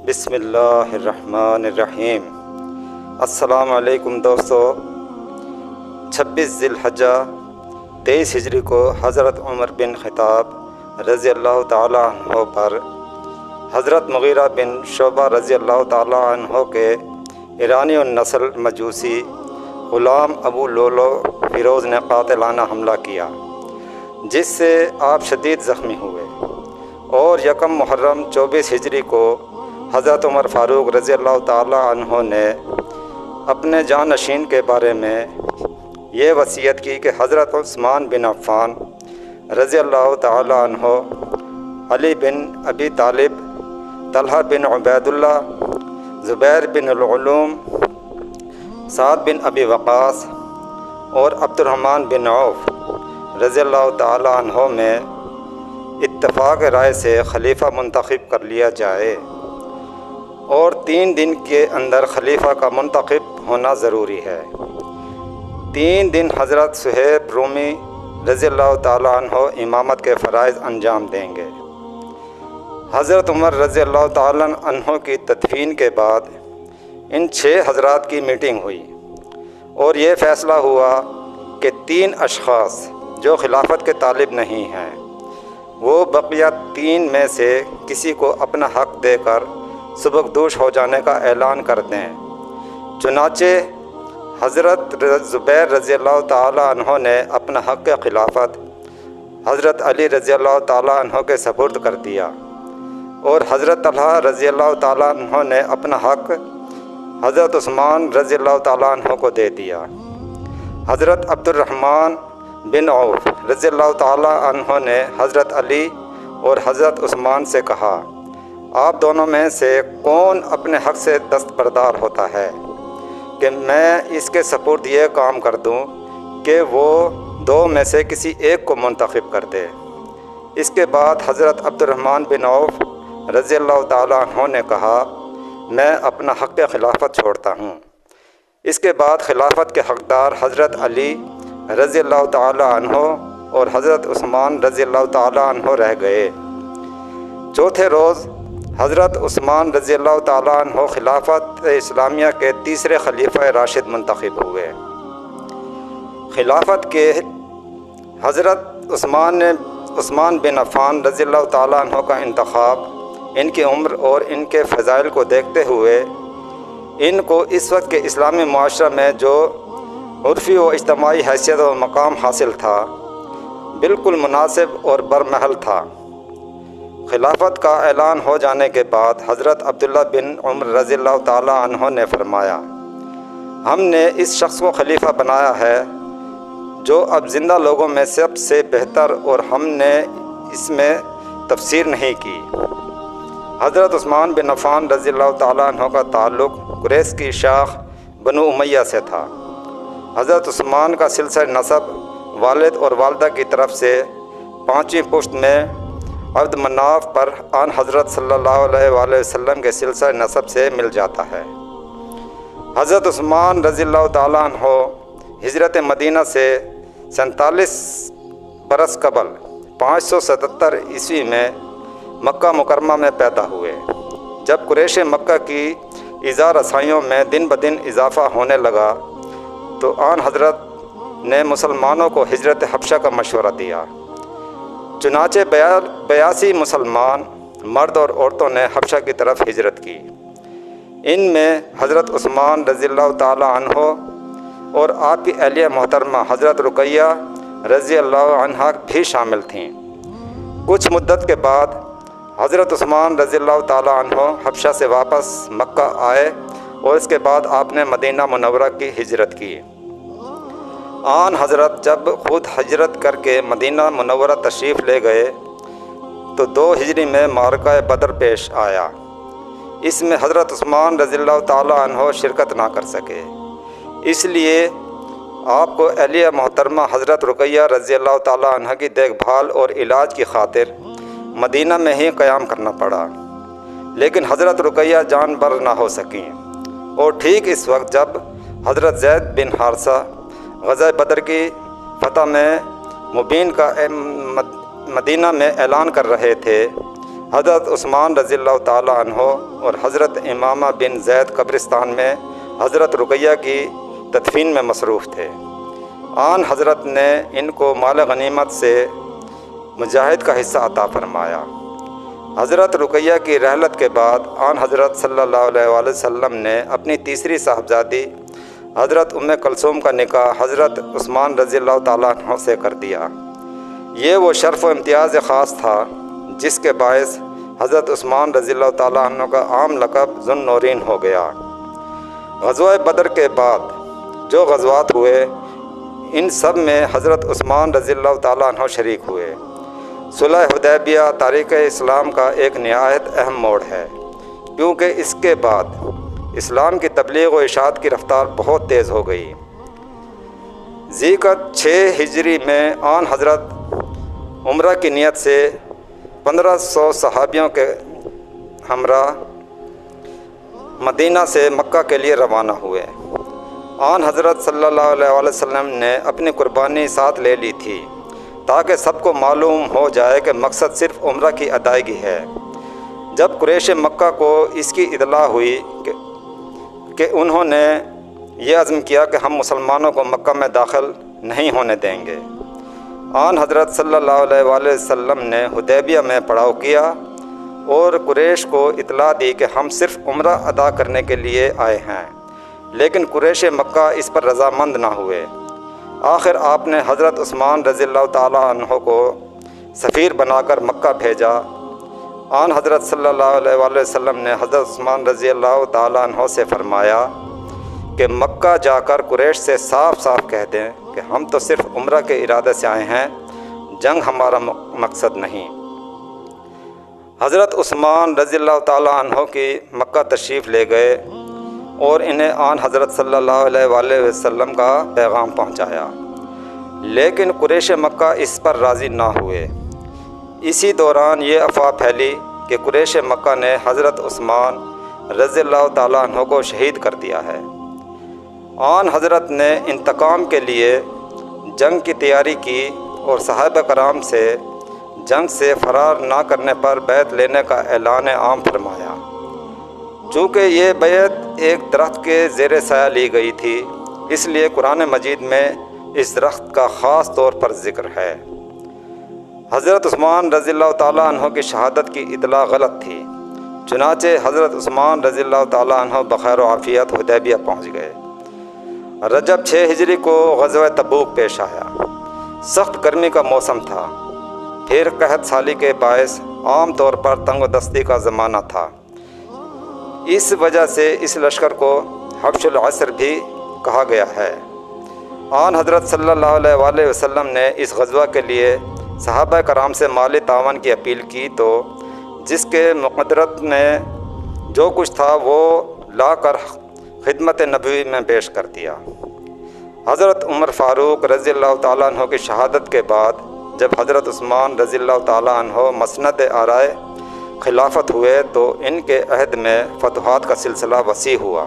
بسم اللہ الرحمن الرحیم۔ السلام علیکم دوستو۔ 26 ذی الحجہ 23 ہجری کو حضرت عمر بن خطاب رضی اللہ تعالیٰ عنہ پر حضرت مغیرہ بن شعبہ رضی اللہ تعالیٰ عنہ کے ایرانی النسل مجوسی غلام ابو لولو فیروز نے قاتلانہ حملہ کیا، جس سے آپ شدید زخمی ہوئے، اور یکم محرم 24 ہجری کو حضرت عمر فاروق رضی اللہ تعالیٰ عنہ نے اپنے جانشین کے بارے میں یہ وصیت کی کہ حضرت عثمان بن عفان رضی اللہ تعالیٰ عنہ، علی بن ابی طالب، طلحہ بن عبید اللہ، زبیر بن العلوم، سعد بن ابی وقاص اور عبد الرحمن بن عوف رضی اللہ تعالیٰ عنہ میں اتفاق رائے سے خلیفہ منتخب کر لیا جائے، اور 3 دن کے اندر خلیفہ کا منتخب ہونا ضروری ہے۔ 3 دن حضرت صہیب رومی رضی اللہ تعالیٰ عنہ امامت کے فرائض انجام دیں گے۔ حضرت عمر رضی اللہ تعالیٰ عنہ کی تدفین کے بعد ان 6 حضرات کی میٹنگ ہوئی، اور یہ فیصلہ ہوا کہ 3 اشخاص جو خلافت کے طالب نہیں ہیں، وہ بقیہ 3 میں سے کسی کو اپنا حق دے کر سبکدوش ہو جانے کا اعلان کر دیں۔ چنانچہ حضرت زبیر رضی اللہ تعالیٰ عنہ نے اپنا حق خلافت حضرت علی رضی اللہ تعالیٰ عنہ کے سپرد کر دیا، اور حضرت طلحہ رضی اللہ تعالیٰ عنہ نے اپنا حق حضرت عثمان رضی اللہ تعالیٰ عنہ کو دے دیا۔ حضرت عبد الرحمن بن عوف رضی اللہ تعالیٰ عنہ نے حضرت علی اور حضرت عثمان سے کہا، آپ دونوں میں سے کون اپنے حق سے دستبردار ہوتا ہے کہ میں اس کے سپرد یہ کام کر دوں کہ وہ 2 میں سے کسی ایک کو منتخب کر دے۔ اس کے بعد حضرت عبد الرحمن بن عوف رضی اللہ تعالیٰ عنہ نے کہا، میں اپنا حق خلافت چھوڑتا ہوں۔ اس کے بعد خلافت کے حقدار حضرت علی رضی اللہ تعالیٰ عنہ اور حضرت عثمان رضی اللہ تعالیٰ عنہ رہ گئے۔ چوتھے روز حضرت عثمان رضی اللہ تعالیٰ عنہ خلافت اسلامیہ کے تیسرے خلیفہ راشد منتخب ہوئے۔ خلافت کے حضرت عثمان بن عفان رضی اللہ تعالیٰ عنہ کا انتخاب ان کی عمر اور ان کے فضائل کو دیکھتے ہوئے ان کو اس وقت کے اسلامی معاشرہ میں جو عرفی و اجتماعی حیثیت و مقام حاصل تھا، بالکل مناسب اور برمحل تھا۔ خلافت کا اعلان ہو جانے کے بعد حضرت عبداللہ بن عمر رضی اللہ تعالیٰ عنہ نے فرمایا، ہم نے اس شخص کو خلیفہ بنایا ہے جو اب زندہ لوگوں میں سب سے بہتر، اور ہم نے اس میں تفسیر نہیں کی۔ حضرت عثمان بن عفان رضی اللہ تعالیٰ عنہ کا تعلق قریش کی شاخ بنو امیہ سے تھا۔ حضرت عثمان کا سلسلہ نسب والد اور والدہ کی طرف سے 5ویں پشت میں عبد مناف پر آن حضرت صلی اللہ علیہ وآلہ وسلم کے سلسلہ نسب سے مل جاتا ہے۔ حضرت عثمان رضی اللہ تعالیٰ عنہ ہجرت مدینہ سے 47 برس قبل 577 عیسوی میں مکہ مکرمہ میں پیدا ہوئے۔ جب قریش مکہ کی ایذا رسائیوں میں دن بدن اضافہ ہونے لگا تو آن حضرت نے مسلمانوں کو ہجرت حبشہ کا مشورہ دیا۔ چنانچہ 82 مسلمان مرد اور عورتوں نے حبشہ کی طرف ہجرت کی۔ ان میں حضرت عثمان رضی اللہ تعالیٰ عنہ اور آپ کی اہلیہ محترمہ حضرت رقیہ رضی اللہ عنہا بھی شامل تھیں۔ کچھ مدت کے بعد حضرت عثمان رضی اللہ تعالیٰ عنہ حبشہ سے واپس مکہ آئے، اور اس کے بعد آپ نے مدینہ منورہ کی ہجرت کی۔ آن حضرت جب خود ہجرت کر کے مدینہ منورہ تشریف لے گئے تو 2 ہجری میں معرکہ بدر پیش آیا۔ اس میں حضرت عثمان رضی اللہ تعالیٰ عنہ شرکت نہ کر سکے، اس لیے آپ کو اہلیہ محترمہ حضرت رقیہ رضی اللہ تعالیٰ عنہ کی دیکھ بھال اور علاج کی خاطر مدینہ میں ہی قیام کرنا پڑا، لیکن حضرت رقیہ جان بر نہ ہو سکیں۔ اور ٹھیک اس وقت جب حضرت زید بن حارثہ غزوہ بدر کی فتح میں مبین کا مدینہ میں اعلان کر رہے تھے، حضرت عثمان رضی اللہ تعالیٰ عنہ اور حضرت امامہ بن زید قبرستان میں حضرت رقیہ کی تدفین میں مصروف تھے۔ آن حضرت نے ان کو مال غنیمت سے مجاہد کا حصہ عطا فرمایا۔ حضرت رقیہ کی رحلت کے بعد آن حضرت صلی اللہ علیہ وآلہ وسلم نے اپنی تیسری صاحبزادی حضرت ام کلثوم کا نکاح حضرت عثمان رضی اللہ تعالیٰ عنہ سے کر دیا۔ یہ وہ شرف و امتیاز خاص تھا جس کے باعث حضرت عثمان رضی اللہ تعالیٰ عنہ کا عام لقب ذو النورین ہو گیا۔ غزوہ بدر کے بعد جو غزوات ہوئے ان سب میں حضرت عثمان رضی اللہ تعالیٰ عنہ شریک ہوئے۔ صلح حدیبیہ تاریخ اسلام کا ایک نہایت اہم موڑ ہے، کیونکہ اس کے بعد اسلام کی تبلیغ و اشاعت کی رفتار بہت تیز ہو گئی۔ ذی القعدہ 6 ہجری میں آن حضرت عمرہ کی نیت سے 1500 صحابیوں کے ہمراہ مدینہ سے مکہ کے لیے روانہ ہوئے۔ آن حضرت صلی اللہ علیہ وآلہ وسلم نے اپنی قربانی ساتھ لے لی تھی تاکہ سب کو معلوم ہو جائے کہ مقصد صرف عمرہ کی ادائیگی ہے۔ جب قریش مکہ کو اس کی اطلاع ہوئی کہ انہوں نے یہ عزم کیا کہ ہم مسلمانوں کو مکہ میں داخل نہیں ہونے دیں گے، آن حضرت صلی اللہ علیہ وآلہ وسلم نے حدیبیہ میں پڑاؤ کیا اور قریش کو اطلاع دی کہ ہم صرف عمرہ ادا کرنے کے لیے آئے ہیں، لیکن قریش مکہ اس پر رضامند نہ ہوئے۔ آخر آپ نے حضرت عثمان رضی اللہ تعالیٰ عنہ کو سفیر بنا کر مکہ بھیجا۔ آن حضرت صلی اللہ علیہ وآلہ وسلم نے حضرت عثمان رضی اللہ تعالیٰ عنہ سے فرمایا کہ مکہ جا کر قریش سے صاف صاف کہہ دیں کہ ہم تو صرف عمرہ کے ارادے سے آئے ہیں، جنگ ہمارا مقصد نہیں۔ حضرت عثمان رضی اللہ تعالیٰ عنہ کی مکہ تشریف لے گئے اور انہیں آن حضرت صلی اللہ علیہ وآلہ وسلم کا پیغام پہنچایا، لیکن قریش مکہ اس پر راضی نہ ہوئے۔ اسی دوران یہ افواہ پھیلی کہ قریش مکہ نے حضرت عثمان رضی اللہ تعالیٰ عنہ کو شہید کر دیا ہے۔ آن حضرت نے انتقام کے لیے جنگ کی تیاری کی اور صحابہ کرام سے جنگ سے فرار نہ کرنے پر بیعت لینے کا اعلان عام فرمایا۔ چونکہ یہ بیعت ایک درخت کے زیر سایہ لی گئی تھی، اس لیے قرآن مجید میں اس درخت کا خاص طور پر ذکر ہے۔ حضرت عثمان رضی اللہ تعالیٰ عنہ کی شہادت کی اطلاع غلط تھی، چنانچہ حضرت عثمان رضی اللہ تعالیٰ عنہ بخیر و عافیت حدیبیہ پہنچ گئے۔ رجب 6 ہجری کو غزوہ تبوک پیش آیا۔ سخت گرمی کا موسم تھا، پھر قحط سالی کے باعث عام طور پر تنگ و دستی کا زمانہ تھا۔ اس وجہ سے اس لشکر کو حبش العسر بھی کہا گیا ہے۔ آن حضرت صلی اللہ علیہ وآلہ وسلم نے اس غزوہ کے لیے صحابہ کرام سے مالی تعاون کی اپیل کی تو جس کے مقدرت میں جو کچھ تھا وہ لا کر خدمت نبوی میں پیش کر دیا۔ حضرت عمر فاروق رضی اللہ تعالیٰ عنہ کی شہادت کے بعد جب حضرت عثمان رضی اللہ تعالیٰ عنہ مسند آرائے خلافت ہوئے تو ان کے عہد میں فتوحات کا سلسلہ وسیع ہوا۔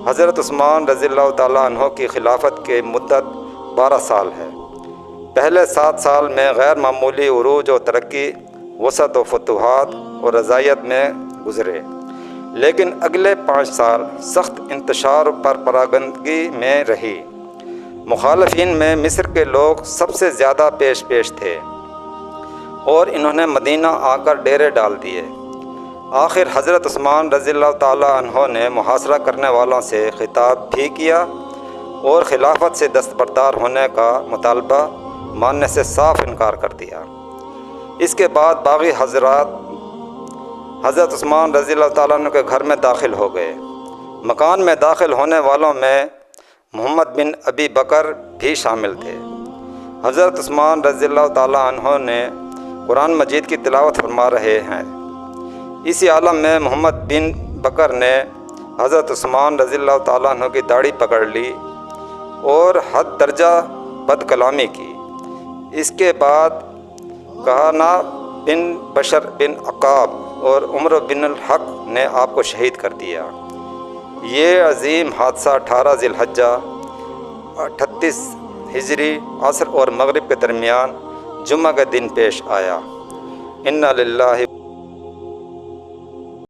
حضرت عثمان رضی اللہ تعالیٰ عنہ کی خلافت کی مدت 12 سال ہے۔ پہلے 7 سال میں غیر معمولی عروج و ترقی، وسعت و فتوحات اور رضائیت میں گزرے، لیکن اگلے 5 سال سخت انتشار پر پراگندگی میں رہی۔ مخالفین میں مصر کے لوگ سب سے زیادہ پیش تھے اور انہوں نے مدینہ آ کر ڈیرے ڈال دیے۔ آخر حضرت عثمان رضی اللہ تعالیٰ عنہ نے محاصرہ کرنے والوں سے خطاب بھی کیا اور خلافت سے دستبردار ہونے کا مطالبہ ماننے سے صاف انکار کر دیا۔ اس کے بعد باغی حضرات حضرت عثمان رضی اللہ تعالیٰ عنہ کے گھر میں داخل ہو گئے۔ مکان میں داخل ہونے والوں میں محمد بن ابی بکر بھی شامل تھے۔ حضرت عثمان رضی اللہ تعالیٰ عنہ نے قرآن مجید کی تلاوت فرما رہے ہیں۔ اسی عالم میں محمد بن بکر نے حضرت عثمان رضی اللہ تعالیٰ عنہ کی داڑھی پکڑ لی اور حد درجہ بد کلامی کی۔ اس کے بعد کہانا بن بشر بن عقاب اور عمر بن الحق نے آپ کو شہید کر دیا۔ یہ عظیم حادثہ 18 ذی الحجہ 38 ہجری عصر اور مغرب کے درمیان جمعہ کے دن پیش آیا۔ انا للہ